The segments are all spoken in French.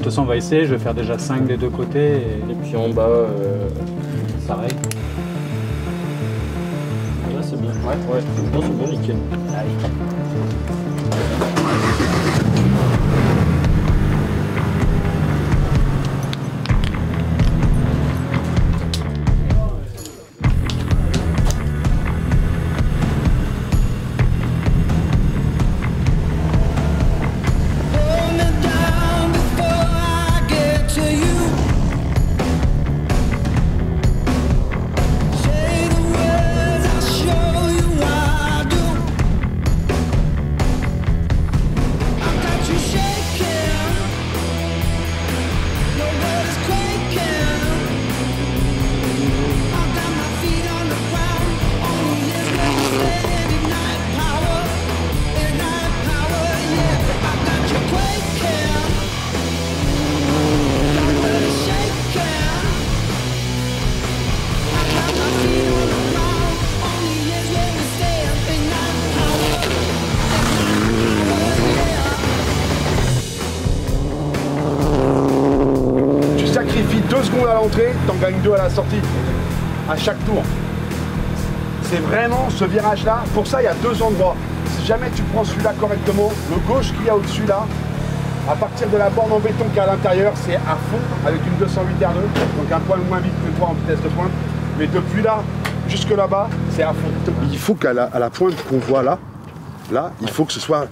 façon, on va essayer. Je vais faire déjà 5 des deux côtés. Et puis en bas, pareil. Là, c'est bien. Ouais, non, c'est bien, nickel. Allez. Sacrifie 2 secondes à l'entrée, t'en gagnes 2 à la sortie, à chaque tour. C'est vraiment ce virage-là. Pour ça, il y a 2 endroits. Si jamais tu prends celui-là correctement, le gauche qu'il y a au-dessus là, à partir de la borne en béton qui est à l'intérieur, c'est à fond avec une 208 R2, donc un poil moins vite que toi en vitesse de pointe. Mais depuis là jusque là-bas, c'est à fond. Il faut qu'à la pointe qu'on voit là, il faut que ce soit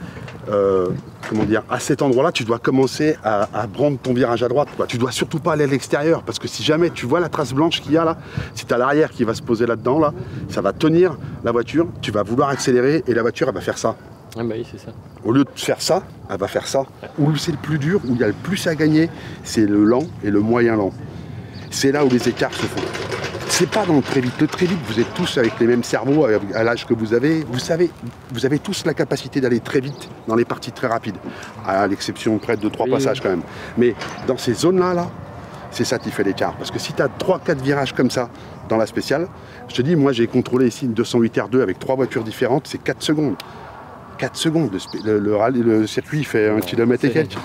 comment dire, à cet endroit-là, tu dois commencer à prendre ton virage à droite, quoi. Tu dois surtout pas aller à l'extérieur, parce que si jamais tu vois la trace blanche qu'il y a là, si tu as l'arrière qui va se poser là-dedans, là, ça va tenir la voiture, tu vas vouloir accélérer et la voiture, elle va faire ça. Ah bah oui, c'est ça. Au lieu de faire ça, elle va faire ça. Où c'est le plus dur, où il y a le plus à gagner, c'est le lent et le moyen lent. C'est là où les écarts se font. C'est pas dans le très vite. Le très vite, vous êtes tous avec les mêmes cerveaux à l'âge que vous avez. Vous savez, vous avez tous la capacité d'aller très vite dans les parties très rapides, à l'exception près de 3 passages quand même. Mais dans ces zones-là, c'est ça qui fait l'écart. Parce que si tu as 3-4 virages comme ça dans la spéciale, je te dis, moi j'ai contrôlé ici une 208 R2 avec 3 voitures différentes, c'est 4 secondes. 4 secondes. Le circuit fait 1 km et quelques.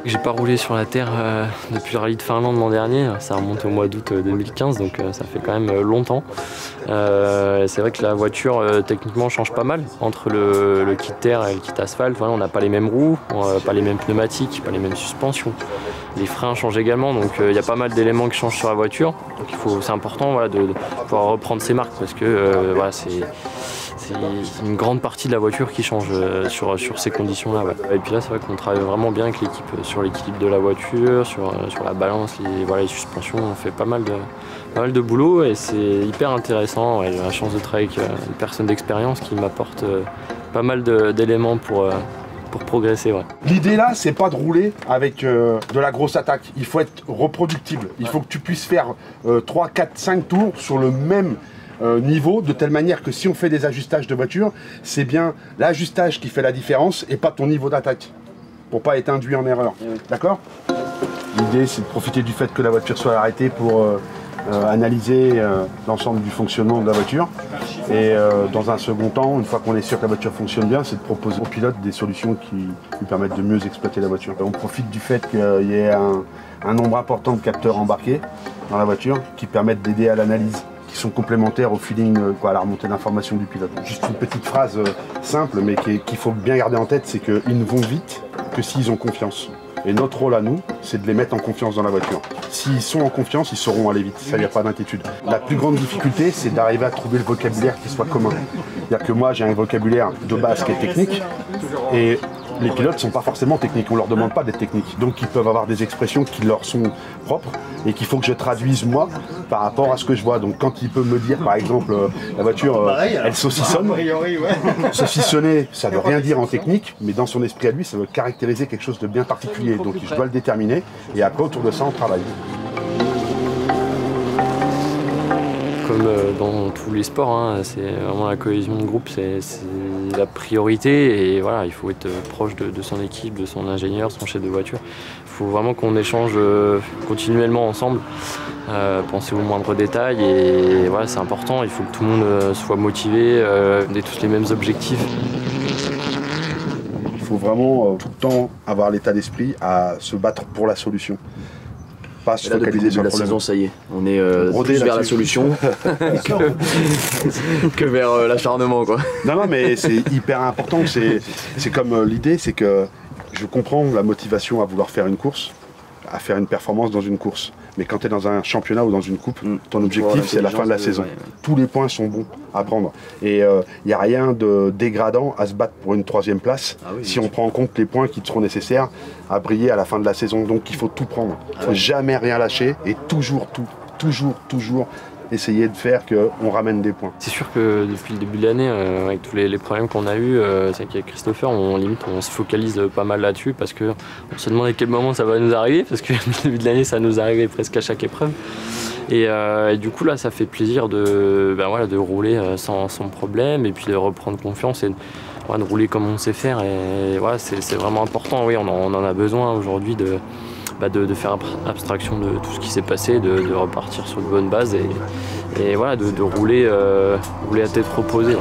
J'ai pas roulé sur la terre depuis le rallye de Finlande l'an dernier, ça remonte au mois d'août 2015, donc ça fait quand même longtemps. C'est vrai que la voiture techniquement change pas mal entre le kit terre et le kit asphalte. Voilà, on n'a pas les mêmes roues, pas les mêmes pneumatiques, pas les mêmes suspensions. Les freins changent également, donc il y a pas mal d'éléments qui changent sur la voiture. Donc c'est important, voilà, de pouvoir reprendre ses marques, parce que voilà, c'est une grande partie de la voiture qui change sur ces conditions-là. Ouais. Et puis là, c'est vrai qu'on travaille vraiment bien avec l'équipe sur l'équilibre de la voiture, sur la balance, les suspensions. On fait pas mal de boulot et c'est hyper intéressant. Ouais, j'ai la chance de travailler avec une personne d'expérience qui m'apporte pas mal d'éléments pour progresser. Ouais. L'idée là, c'est pas de rouler avec de la grosse attaque. Il faut être reproductible. Il faut que tu puisses faire 3, 4, 5 tours sur le même niveau, de telle manière que si on fait des ajustages de voiture, c'est bien l'ajustage qui fait la différence et pas ton niveau d'attaque, pour pas être induit en erreur. D'accord ? L'idée, c'est de profiter du fait que la voiture soit arrêtée pour analyser l'ensemble du fonctionnement de la voiture. Et dans un second temps, une fois qu'on est sûr que la voiture fonctionne bien, c'est de proposer au pilote des solutions qui lui permettent de mieux exploiter la voiture. On profite du fait qu'il y ait un nombre important de capteurs embarqués dans la voiture qui permettent d'aider à l'analyse, qui sont complémentaires au feeling, à la remontée d'information du pilote. Juste une petite phrase simple, mais qu'il faut bien garder en tête, c'est qu'ils ne vont vite que s'ils ont confiance. Et notre rôle à nous, c'est de les mettre en confiance dans la voiture. S'ils sont en confiance, ils sauront aller vite, ça, il n'y a pas d'inquiétude. La plus grande difficulté, c'est d'arriver à trouver le vocabulaire qui soit commun. C'est-à-dire que moi, j'ai un vocabulaire de base qui est technique, et les pilotes ne sont pas forcément techniques, on ne leur demande pas d'être techniques. Donc ils peuvent avoir des expressions qui leur sont propres et qu'il faut que je traduise moi par rapport à ce que je vois. Donc quand il peut me dire par exemple la voiture elle saucissonne, saucissonner ça ne veut rien dire en technique, mais dans son esprit à lui ça veut caractériser quelque chose de bien particulier. Donc je dois le déterminer et après autour de ça on travaille. Comme dans tous les sports, hein, c'est vraiment la cohésion de groupe, c'est la priorité et voilà, il faut être proche de son équipe, de son ingénieur, son chef de voiture. Il faut vraiment qu'on échange continuellement ensemble, penser aux moindres détails et voilà, c'est important, il faut que tout le monde soit motivé, on ait tous les mêmes objectifs. Il faut vraiment tout le temps avoir l'état d'esprit à se battre pour la solution. Pas se focaliser sur la le problème. saison, ça y est, on est plus vers la solution que vers l'acharnement, quoi. Non, mais c'est hyper important. C'est comme l'idée, c'est que je comprends la motivation à vouloir faire une course, à faire une performance dans une course. Mais quand tu es dans un championnat ou dans une coupe, ton objectif, c'est la fin de la saison. Tous les points sont bons à prendre. Et il n'y a rien de dégradant à se battre pour une 3e place si on prend en compte les points qui te seront nécessaires à briller à la fin de la saison. Donc il faut tout prendre. Il ne faut jamais rien lâcher et toujours essayer de faire qu'on ramène des points. C'est sûr que depuis le début de l'année, avec tous les problèmes qu'on a eus, c'est qu'avec Christopher, on se focalise pas mal là-dessus parce qu'on se demande à quel moment ça va nous arriver, parce que depuis le début de l'année, ça nous arrivait presque à chaque épreuve. Et du coup, là, ça fait plaisir de rouler sans problème et puis de reprendre confiance et de rouler comme on sait faire. Et voilà, c'est vraiment important. Oui, on en a besoin aujourd'hui de faire abstraction de tout ce qui s'est passé, de repartir sur de bonnes bases et voilà, de rouler à tête reposée. Ouais.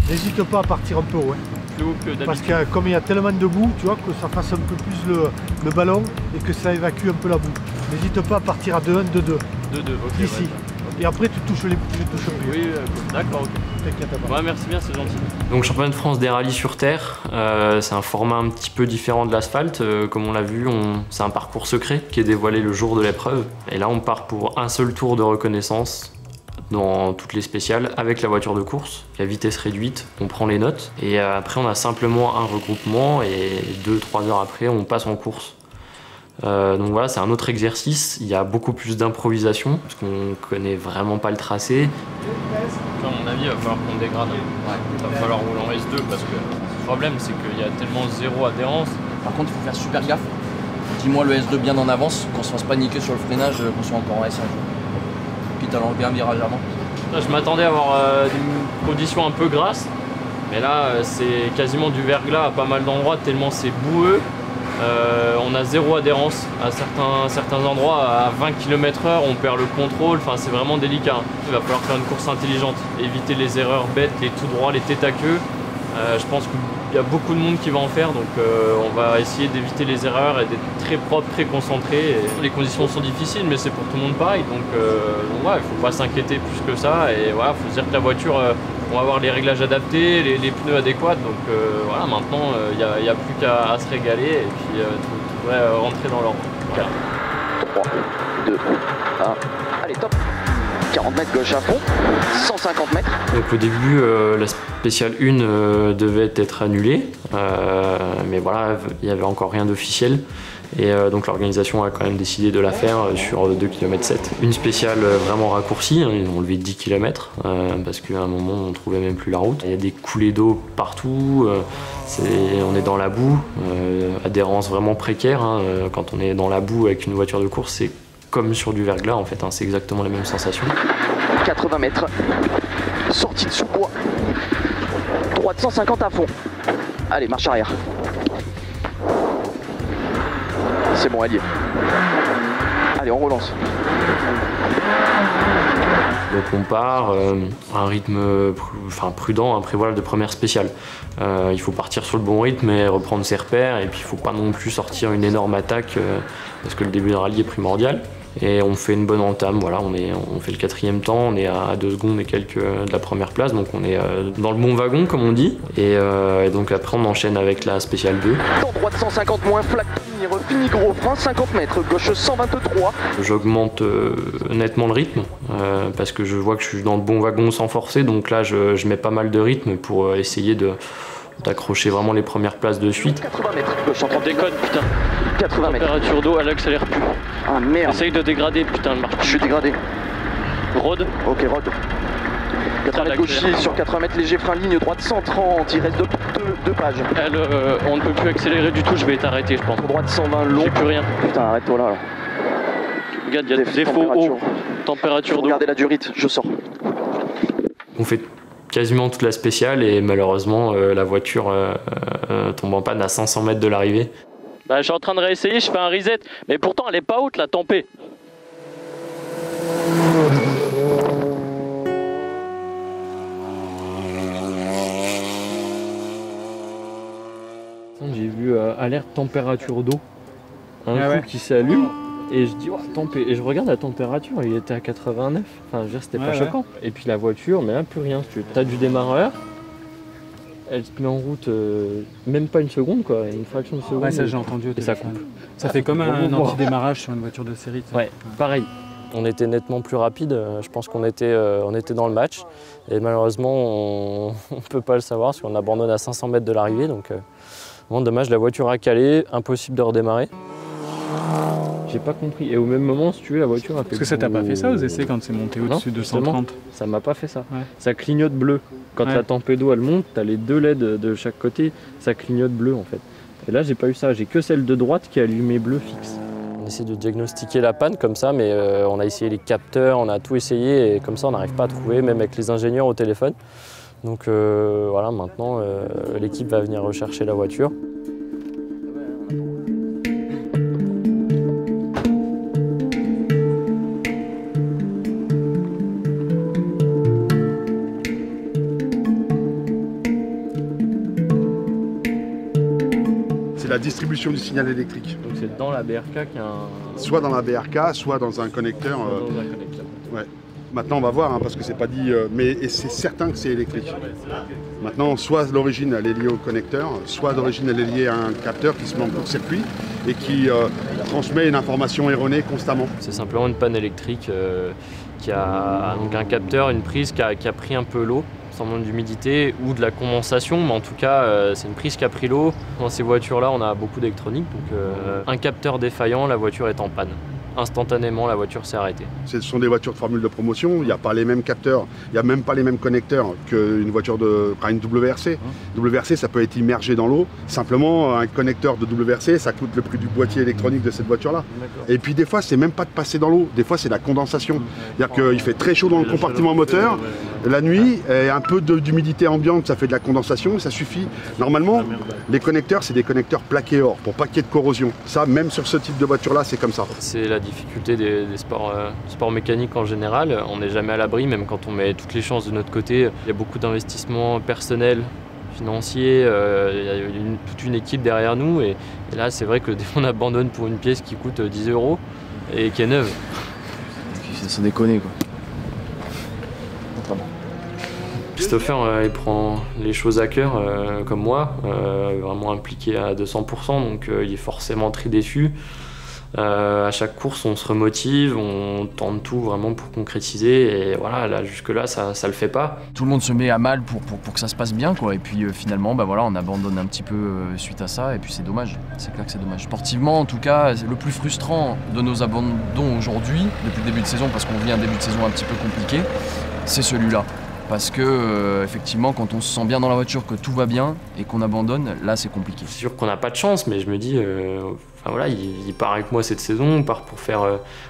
N'hésite pas à partir un peu haut. Plus haut que d'habitude. Parce que comme il y a tellement de boue, tu vois, que ça fasse un peu plus le ballon et que ça évacue un peu la boue. N'hésite pas à partir à 2-1, 2-2. 2-2, ok. Ici. Ouais. Et après tu touches plus. Oui, d'accord, ok. T'inquiète pas. Ouais, merci bien, c'est gentil. Donc championnat de France des rallyes sur terre, c'est un format un petit peu différent de l'asphalte. Comme on l'a vu, c'est un parcours secret qui est dévoilé le jour de l'épreuve. Et là on part pour un seul tour de reconnaissance dans toutes les spéciales avec la voiture de course, la vitesse réduite, on prend les notes et après on a simplement un regroupement et 2-3 heures après on passe en course. Donc voilà, c'est un autre exercice, il y a beaucoup plus d'improvisation parce qu'on connaît vraiment pas le tracé. À mon avis, il va falloir qu'on dégrade. Il va falloir rouler en S2 parce que le problème c'est qu'il y a tellement zéro adhérence. Par contre, il faut faire super gaffe. Dis-moi le S2 bien en avance, qu'on se fasse pas niquer sur le freinage, qu'on soit encore en S1. Quitte à l'enlever un virage avant. Là, je m'attendais à avoir une condition un peu grasse, mais là c'est quasiment du verglas à pas mal d'endroits tellement c'est boueux. On a zéro adhérence à certains endroits, à 20 km/h on perd le contrôle, enfin c'est vraiment délicat. Il va falloir faire une course intelligente, éviter les erreurs bêtes, les tout droits, les têtes à queue. Je pense qu'il y a beaucoup de monde qui va en faire, donc on va essayer d'éviter les erreurs et d'être très propre, très concentré. Et les conditions sont difficiles, mais c'est pour tout le monde pareil, donc ouais, il ne faut pas s'inquiéter plus que ça. Et voilà, il faut se dire que la voiture, on va avoir les réglages adaptés, les pneus adéquats, donc voilà, maintenant il n'y a plus qu'à se régaler et puis tout devrait rentrer dans l'ordre. Voilà. 3, 2, 1, allez top. 40 mètres gauche à fond, 150 mètres. Donc au début, la spéciale 1 devait être annulée, mais voilà, il n'y avait encore rien d'officiel. Et donc l'organisation a quand même décidé de la faire sur 2,7 km. Une spéciale vraiment raccourcie, ils ont levé 10 km, parce qu'à un moment on ne trouvait même plus la route. Il y a des coulées d'eau partout, on est dans la boue, adhérence vraiment précaire. Hein, quand on est dans la boue avec une voiture de course, c'est comme sur du verglas en fait, hein, c'est exactement la même sensation. 80 mètres, sortie de sous-bois, droite 150 à fond. Allez, marche arrière. C'est bon, elle y est. Allez, on relance. Donc on part à un rythme prudent, après voilà, de première spéciale. Il faut partir sur le bon rythme et reprendre ses repères, et puis il ne faut pas non plus sortir une énorme attaque parce que le début de rallye est primordial. Et on fait une bonne entame, voilà, on fait le 4e temps, on est à 2 secondes et quelques de la première place, donc on est dans le bon wagon comme on dit. Et donc après on enchaîne avec la spéciale 2. Dans droite 150 moins, flaque fini gros frein, 50 mètres, gauche 123. J'augmente nettement le rythme parce que je vois que je suis dans le bon wagon sans forcer, donc là je mets pas mal de rythme pour essayer d'accrocher vraiment les premières places de suite. 80 mètres, gauche en 30. Décode putain. 80 mètres. Température d'eau, elle accélère plus. Ah merde. Essaye de dégrader putain le marche. Je suis dégradé. Road. Ok, road. 80 mètres gaucher sur 80 mètres léger, frein ligne droite 130, il reste deux pages. On ne peut plus accélérer du tout, je vais t'arrêter je pense. Droite 120 long. J'ai plus rien. Putain, arrête-toi là. Regarde, il y a des défauts haut, température d'eau. Regardez la durite, je sors. On fait quasiment toute la spéciale et malheureusement la voiture tombe en panne à 500 mètres de l'arrivée. Bah, je suis en train de réessayer, je fais un reset, mais pourtant elle est pas haute la tempée. J'ai vu alerte température d'eau, un coup qui s'allume et je dis oh, tempé, et je regarde la température, il était à 89, enfin je veux dire c'était pas choquant. Et puis la voiture, mais là plus rien, tu as du démarreur, elle se met en route même pas une seconde quoi, une fraction de seconde. Ouais, ça j'ai entendu au téléphone. Ça coupe. Ça fait comme un anti-démarrage sur une voiture de série. Ouais, pareil. On était nettement plus rapide, je pense qu'on était dans le match et malheureusement on ne peut pas le savoir parce qu'on abandonne à 500 mètres de l'arrivée donc vraiment dommage, la voiture a calé, impossible de redémarrer. J'ai pas compris et au même moment si tu veux la voiture a fait... Parce que ça t'a pas fait ça aux essais quand c'est monté au-dessus de 130? Ça m'a pas fait ça, ouais. Ça clignote bleu. Quand la tempête d'eau elle monte, t'as les deux LED de chaque côté, ça clignote bleu en fait. Et là j'ai pas eu ça, j'ai que celle de droite qui est allumée bleu fixe. On essaie de diagnostiquer la panne comme ça, mais on a essayé les capteurs, on a tout essayé et comme ça on n'arrive pas à trouver, même avec les ingénieurs au téléphone. Donc voilà, maintenant l'équipe va venir rechercher la voiture. La distribution du signal électrique. Donc c'est dans la BRK qu'il y a un... Soit dans la BRK, soit dans un connecteur. Ouais. Maintenant on va voir, hein, parce que c'est pas dit, mais c'est certain que c'est électrique. Maintenant, soit l'origine elle est liée au connecteur, soit l'origine elle est liée à un capteur qui se met en court-circuit et qui transmet une information erronée constamment. C'est simplement une panne électrique qui a donc un capteur, une prise qui a pris un peu l'eau. Sans manque d'humidité ou de la condensation, mais en tout cas c'est une prise qui a pris l'eau. Dans ces voitures là on a beaucoup d'électronique, donc un capteur défaillant, la voiture est en panne. Instantanément la voiture s'est arrêtée. Ce sont des voitures de formule de promotion, il n'y a pas les mêmes capteurs, il n'y a même pas les mêmes connecteurs qu'une voiture une WRC. WRC ça peut être immergé dans l'eau, simplement un connecteur de WRC ça coûte le prix du boîtier électronique de cette voiture là. Et puis des fois c'est même pas de passer dans l'eau, des fois c'est la condensation. C'est-à-dire qu'il fait très chaud dans le compartiment moteur, la nuit, et un peu d'humidité ambiante ça fait de la condensation, ça suffit. Normalement les connecteurs c'est des connecteurs plaqués or pour pas qu'il y ait de corrosion. Ça même sur ce type de voiture là c'est comme ça. C'est la difficulté des sports mécaniques en général, on n'est jamais à l'abri, même quand on met toutes les chances de notre côté. Il y a beaucoup d'investissements personnels, financiers, il y a toute une équipe derrière nous et là c'est vrai que des fois on abandonne pour une pièce qui coûte 10 € et qui est neuve. C'est sans déconner quoi. Christopher il prend les choses à cœur comme moi, vraiment impliqué à 200%, donc il est forcément très déçu. À chaque course on se remotive, on tente tout vraiment pour concrétiser et voilà, là jusque là ça le fait pas. Tout le monde se met à mal pour que ça se passe bien quoi, et puis finalement bah voilà, on abandonne un petit peu suite à ça et puis c'est dommage, c'est clair que c'est dommage. Sportivement en tout cas, le plus frustrant de nos abandons aujourd'hui, depuis le début de saison, parce qu'on vit un début de saison un petit peu compliqué, c'est celui-là. Parce que effectivement quand on se sent bien dans la voiture, que tout va bien et qu'on abandonne, là c'est compliqué. C'est sûr qu'on n'a pas de chance, mais je me dis enfin, voilà, il part avec moi cette saison, on part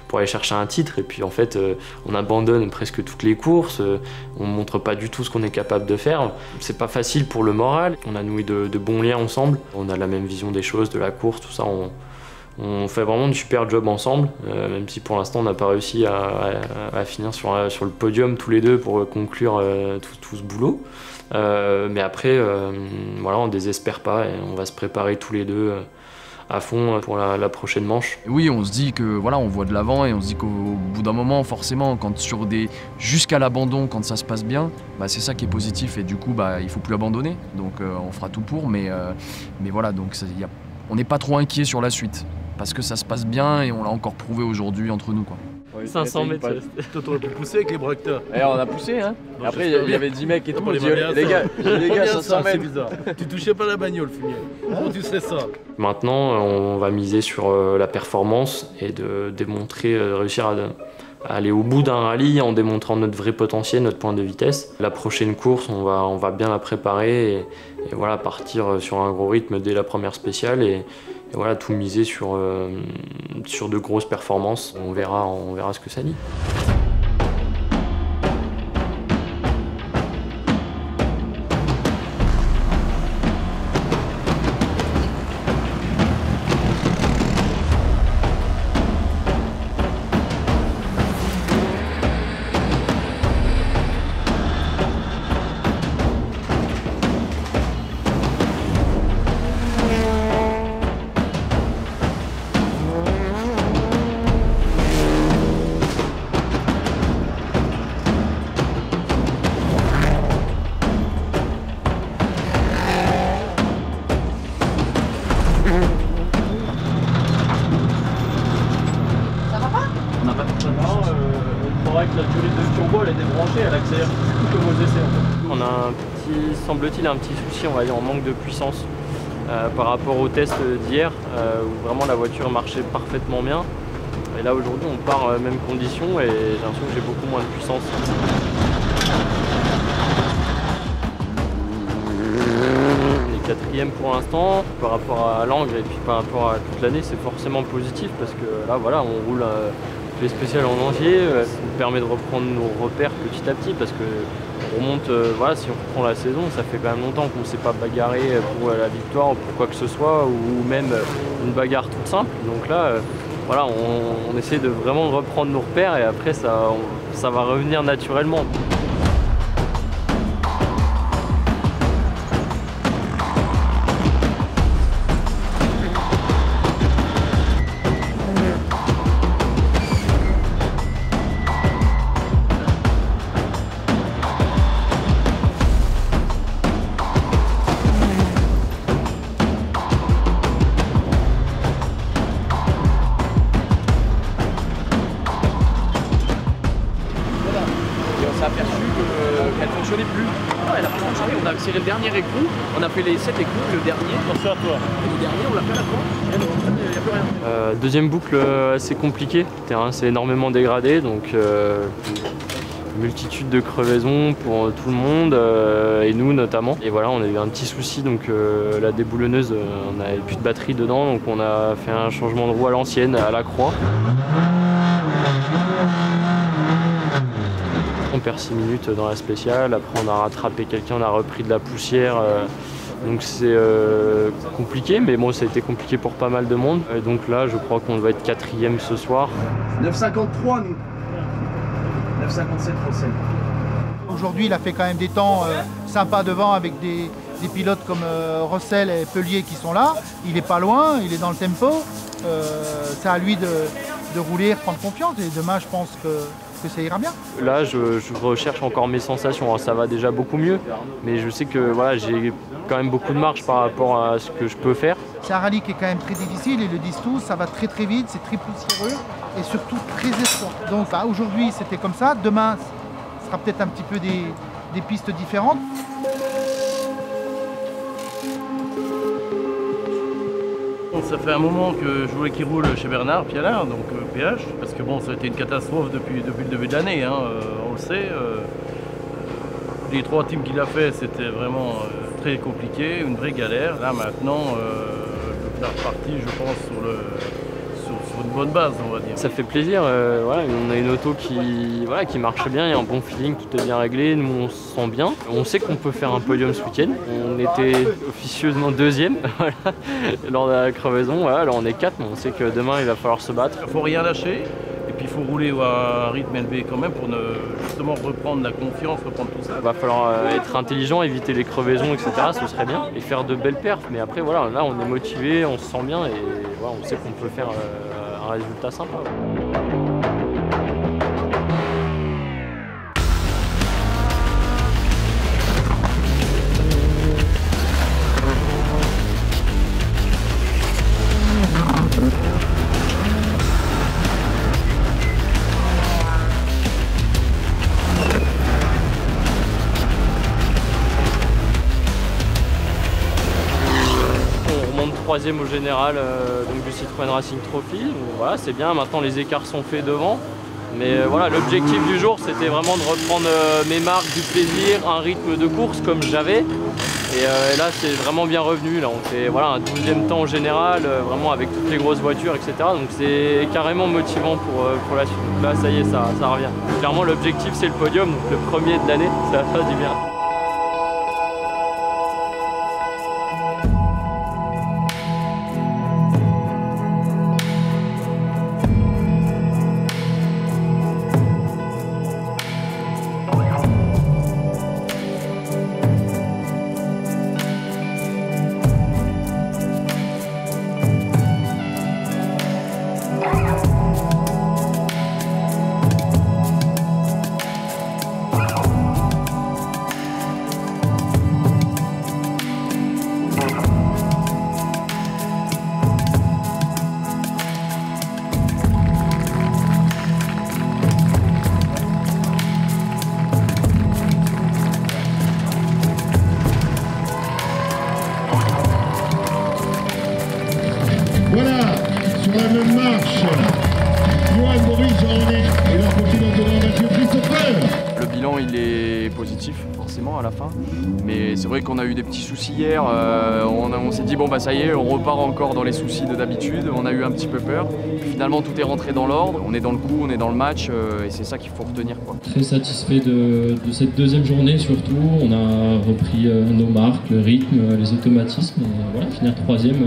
pour aller chercher un titre et puis en fait on abandonne presque toutes les courses, on montre pas du tout ce qu'on est capable de faire. C'est pas facile pour le moral, on a noué de bons liens ensemble, on a la même vision des choses, de la course, tout ça. On fait vraiment du super job ensemble, même si pour l'instant on n'a pas réussi à finir sur le podium tous les deux pour conclure tout ce boulot. Mais après, voilà, on ne désespère pas et on va se préparer tous les deux à fond pour la prochaine manche. Oui, on se dit que voilà, on voit de l'avant et on se dit qu'au bout d'un moment, forcément, jusqu'à l'abandon, quand ça se passe bien, bah, c'est ça qui est positif et du coup, bah, il ne faut plus abandonner. Donc on fera tout pour, mais voilà, donc on n'est pas trop inquiet sur la suite. Parce que ça se passe bien et on l'a encore prouvé aujourd'hui entre nous quoi. Ouais, 500 mètres. Toi t'aurais pu pousser avec les bracteurs. Et on a poussé hein. Non, après il y avait 10 mecs et tout. Les gars 500 mètres. C'est bizarre. Tu touchais pas la bagnole Fumier. Comment tu sais ça? Maintenant on va miser sur la performance et de démontrer, réussir aller au bout d'un rallye en démontrant notre vrai potentiel, notre point de vitesse. La prochaine course, on va bien la préparer et voilà, partir sur un gros rythme dès la première spéciale et voilà, tout miser sur de grosses performances. On verra ce que ça dit. La durée de turbo elle est débranchée, elle accélère plus que vos essais en fait. On a semble-t-il, un petit souci, on va dire, en manque de puissance par rapport au test d'hier où vraiment la voiture marchait parfaitement bien. Et là aujourd'hui on part même condition et j'ai l'impression que j'ai beaucoup moins de puissance. On est quatrième pour l'instant, par rapport à Langres et puis par rapport à toute l'année c'est forcément positif parce que là voilà on roule les spéciales en entier, ça nous permet de reprendre nos repères petit à petit parce que on remonte, voilà, si on reprend la saison, ça fait quand même longtemps qu'on ne s'est pas bagarré pour la victoire ou pour quoi que ce soit, ou même une bagarre toute simple. Donc là, voilà, on essaie de vraiment reprendre nos repères et après ça va revenir naturellement. Aperçu qu'elle ne fonctionnait plus. Non, elle n'a pas fonctionné, on a accéléré le dernier écrou, on a fait les 7 écrous, le dernier. Attention à toi. Et le dernier, on l'a fait à la fin. Il n'y a plus rien. Deuxième boucle assez compliquée. Le terrain s'est énormément dégradé, donc multitude de crevaisons pour tout le monde et nous notamment. Et voilà, on a eu un petit souci, donc la déboulonneuse, on n'avait plus de batterie dedans, donc on a fait un changement de roue à l'ancienne, à la croix. On perd 6 minutes dans la spéciale, après on a rattrapé quelqu'un, on a repris de la poussière, donc c'est compliqué, mais bon ça a été compliqué pour pas mal de monde. Et donc là je crois qu'on va être quatrième ce soir. 9,53 nous, 9,57 Rossel. Aujourd'hui il a fait quand même des temps sympas devant avec des pilotes comme Rossel et Pellier qui sont là. Il est pas loin, il est dans le tempo, c'est à lui de rouler, prendre confiance et demain je pense que ça ira bien. Là, je recherche encore mes sensations. Ça va déjà beaucoup mieux, mais je sais que voilà, j'ai quand même beaucoup de marge par rapport à ce que je peux faire. C'est un rallye qui est quand même très difficile, ils le disent tous, ça va très très vite, c'est très poussiéreux et surtout très étroit. Donc aujourd'hui c'était comme ça, demain ce sera peut-être un petit peu des pistes différentes. Ça fait un moment que je voulais qu'il roule chez Bernard Pialard, donc PH, parce que bon, ça a été une catastrophe depuis le début de l'année, hein, on le sait. Les 3 teams qu'il a fait, c'était vraiment très compliqué, une vraie galère. Là maintenant, je vais repartir, je pense, sur une bonne base, on va dire. Ça fait plaisir, voilà, on a une auto qui marche bien, il y a un bon feeling, tout est bien réglé, nous on se sent bien. On sait qu'on peut faire un podium ce week-end, on était officieusement 2e voilà, lors de la crevaison, voilà, là on est 4, mais on sait que demain il va falloir se battre. Il ne faut rien lâcher, et puis il faut rouler à un rythme élevé quand même pour justement reprendre la confiance, reprendre tout ça. Il va falloir être intelligent, éviter les crevaisons, etc. Ce serait bien, et faire de belles perfs, mais après voilà, là on est motivé, on se sent bien, et voilà, on sait qu'on peut faire un résultat sympa. Troisième au général donc du Citroën Racing Trophy. Voilà, c'est bien, maintenant les écarts sont faits devant. Mais voilà, l'objectif du jour, c'était vraiment de reprendre mes marques, du plaisir, un rythme de course comme j'avais. Et là, c'est vraiment bien revenu. Là, on fait voilà, un 12e temps en général, vraiment avec toutes les grosses voitures, etc. Donc c'est carrément motivant pour la suite. Donc là, ça y est, ça revient. Clairement, l'objectif, c'est le podium, donc le premier de l'année, ça va faire du bien. Voilà, sur la même marche, Johan Maurice Jean-René et leur copilote Mathieu Christopher. Le bilan il est positif forcément à la fin, mais c'est vrai qu'on a eu des petits soucis hier, on s'est dit bon bah ça y est, on repart encore dans les soucis de d'habitude, on a eu un petit peu peur, finalement tout est rentré dans l'ordre, on est dans le coup, on est dans le match et c'est ça qu'il faut retenir, quoi. Très satisfait de cette deuxième journée surtout, on a repris nos marques, le rythme, les automatismes et voilà, finir troisième.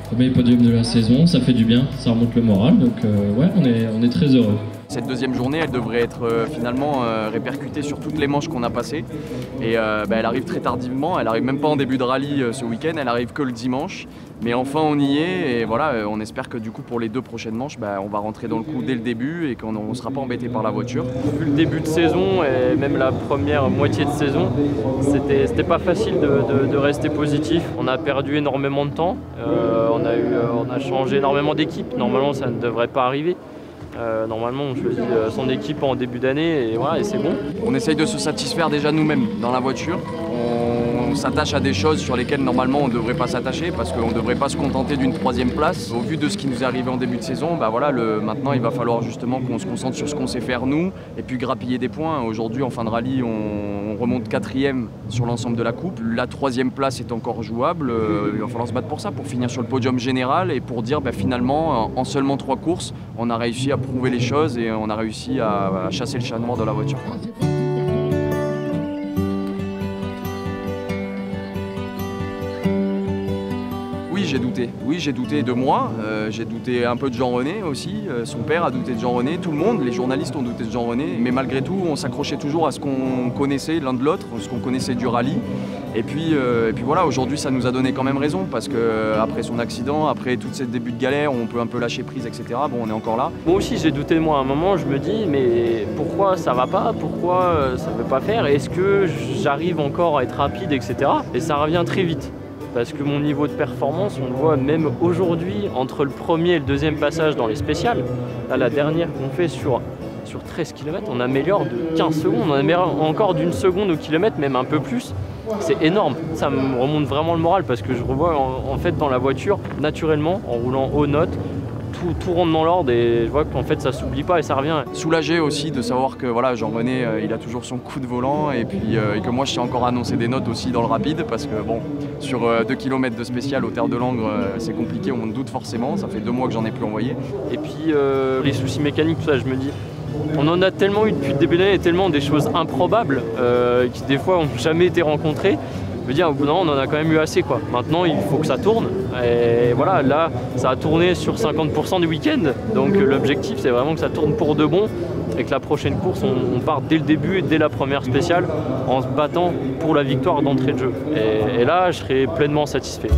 Premier podium de la saison, ça fait du bien, ça remonte le moral, donc ouais, on est très heureux. Cette deuxième journée, elle devrait être finalement répercutée sur toutes les manches qu'on a passées. Et elle arrive très tardivement, elle arrive même pas en début de rallye ce week-end, elle arrive que le dimanche. Mais enfin on y est et voilà, on espère que du coup pour les deux prochaines manches, on va rentrer dans le coup dès le début et qu'on ne sera pas embêté par la voiture. Vu le début de saison et même la première moitié de saison, c'était pas facile de rester positif. On a perdu énormément de temps, on a changé énormément d'équipe, normalement ça ne devrait pas arriver. Normalement on choisit son équipe en début d'année et voilà, et c'est bon. On essaye de se satisfaire déjà nous-mêmes dans la voiture. On s'attache à des choses sur lesquelles normalement on ne devrait pas s'attacher parce qu'on ne devrait pas se contenter d'une troisième place. Au vu de ce qui nous est arrivé en début de saison, voilà, maintenant il va falloir justement qu'on se concentre sur ce qu'on sait faire nous et puis grappiller des points. Aujourd'hui en fin de rallye on remonte 4e sur l'ensemble de la coupe. La 3e place est encore jouable, il va falloir se battre pour ça, pour finir sur le podium général et pour dire finalement en seulement 3 courses on a réussi à prouver les choses et on a réussi à chasser le chat noir de la voiture. Oui, j'ai douté de moi, j'ai douté un peu de Jean-René aussi, son père a douté de Jean-René, tout le monde, les journalistes ont douté de Jean-René, mais malgré tout on s'accrochait toujours à ce qu'on connaissait l'un de l'autre, ce qu'on connaissait du rallye. Et puis voilà, aujourd'hui ça nous a donné quand même raison parce qu'après son accident, après tout ce début de galère, on peut un peu lâcher prise, etc. Bon, on est encore là. Moi aussi j'ai douté de moi à un moment, je me dis mais pourquoi ça va pas, pourquoi ça ne veut pas faire, est-ce que j'arrive encore à être rapide, etc. Et ça revient très vite. Parce que mon niveau de performance, on le voit même aujourd'hui, entre le premier et le deuxième passage dans les spéciales. Là, la dernière qu'on fait sur 13 km, on améliore de 15 secondes, on améliore encore d'une seconde au kilomètre, même un peu plus. C'est énorme, ça me remonte vraiment le moral parce que je revois en fait dans la voiture, naturellement, en roulant haut note, tout rentre dans l'ordre et je vois qu'en fait ça s'oublie pas et ça revient. Soulagé aussi de savoir que voilà, Jean-René il a toujours son coup de volant et puis et que moi je sais encore annoncer des notes aussi dans le rapide parce que bon, sur 2 km de spécial au Terre de Langres c'est compliqué, on doute forcément, ça fait 2 mois que j'en ai plus envoyé. Et puis les soucis mécaniques, tout ça, je me dis, on en a tellement eu depuis le début de l'année et tellement des choses improbables qui des fois n'ont jamais été rencontrées. Je veux dire, au bout d'un moment, on en a quand même eu assez, quoi. Maintenant, il faut que ça tourne. Et voilà, là, ça a tourné sur 50% du week-end. Donc l'objectif, c'est vraiment que ça tourne pour de bon. Et que la prochaine course, on part dès le début et dès la première spéciale en se battant pour la victoire d'entrée de jeu. Et là, je serai pleinement satisfait.